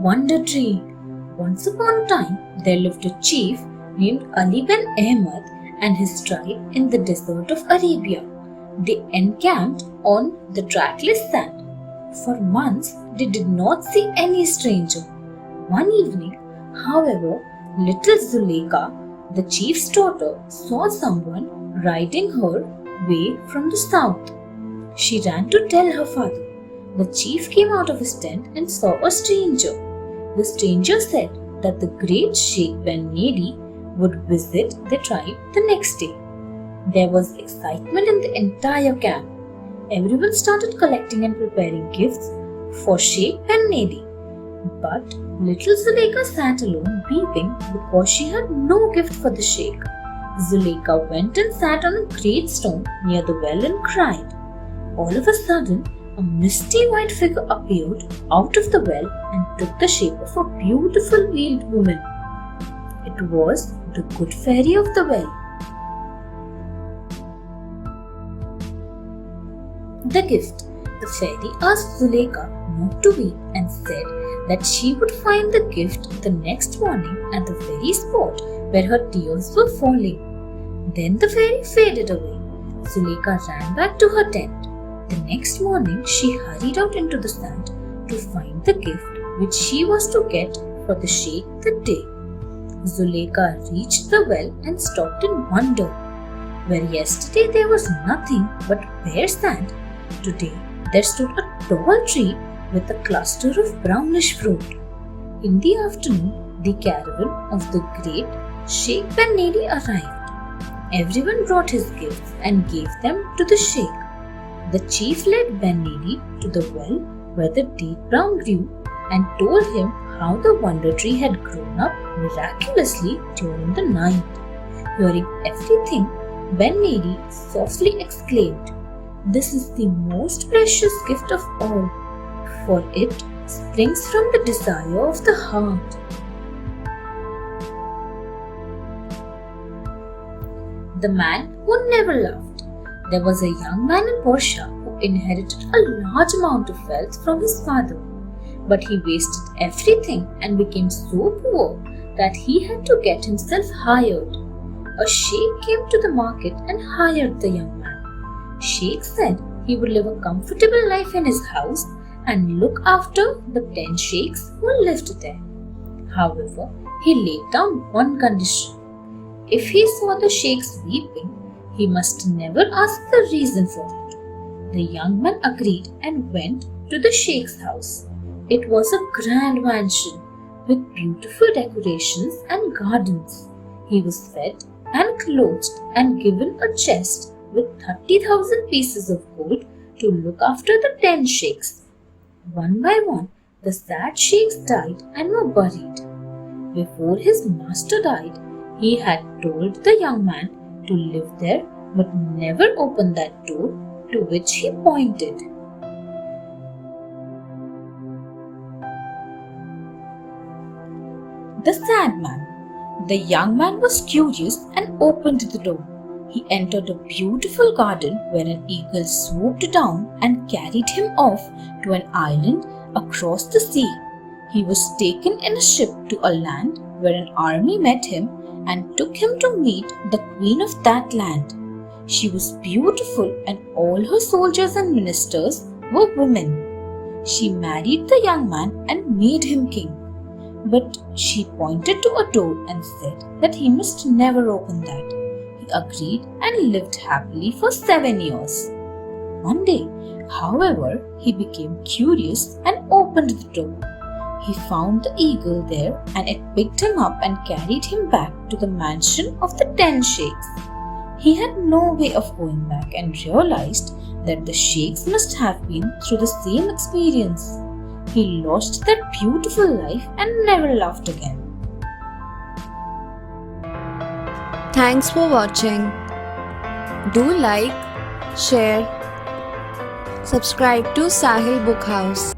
wonder tree. Once upon a time, there lived a chief named Ali bin Ahmad and his tribe in the desert of Arabia. They encamped on the trackless sand. For months, they did not see any stranger. One evening, however, little Zuleika, the chief's daughter, saw someone riding her way from the south. She ran to tell her father. The chief came out of his tent and saw a stranger. The stranger said that the great Sheikh Ben Nedi would visit the tribe the next day. There was excitement in the entire camp. Everyone started collecting and preparing gifts for Sheikh Ben Nedi. But little Zuleika sat alone weeping because she had no gift for the Sheikh. Zuleika went and sat on a great stone near the well and cried. All of a sudden, a misty white figure appeared out of the well and took the shape of a beautiful veiled woman. It was the good fairy of the well. The gift. The fairy asked Zuleika not to weep and said that she would find the gift the next morning at the very spot where her tears were falling. Then the fairy faded away. Zuleika ran back to her tent. The next morning, she hurried out into the sand to find the gift which she was to get for the Sheikh that day. Zuleika reached the well and stopped in wonder. Where yesterday there was nothing but bare sand, today there stood a tall tree with a cluster of brownish fruit. In the afternoon, the caravan of the great Sheikh Ben Nedi arrived. Everyone brought his gifts and gave them to the Sheikh. The chief led Ben Nedi to the well where the date palm grew and told him how the wonder tree had grown up miraculously during the night. Hearing everything, Ben Nedi softly exclaimed, "This is the most precious gift of all, for it springs from the desire of the heart." The man who never laughed. There was a young man in Persia who inherited a large amount of wealth from his father. But he wasted everything and became so poor that he had to get himself hired. A sheikh came to the market and hired the young man. Sheikh said he would live a comfortable life in his house and look after the 10 sheikhs who lived there. However, he laid down one condition. If he saw the sheikhs weeping, he must never ask the reason for it. The young man agreed and went to the sheikh's house. It was a grand mansion with beautiful decorations and gardens. He was fed and clothed and given a chest with 30,000 pieces of gold to look after the 10 sheikhs. One by one, the sad sheikhs died and were buried. Before his master died, he had told the young man to live there but never open that door to which he pointed. The sad man. The young man was curious and opened the door. He entered a beautiful garden where an eagle swooped down and carried him off to an island across the sea. He was taken in a ship to a land where an army met him and took him to meet the queen of that land. She was beautiful and all her soldiers and ministers were women. She married the young man and made him king. But she pointed to a door and said that he must never open that. He agreed and lived happily for 7 years. One day, however, he became curious and opened the door. He found the eagle there and it picked him up and carried him back to the mansion of the 10 sheikhs. He had no way of going back and realized that the sheikhs must have been through the same experience. He lost that beautiful life and never laughed again. Thanks for watching. Do like, share, subscribe to Sahil Book House.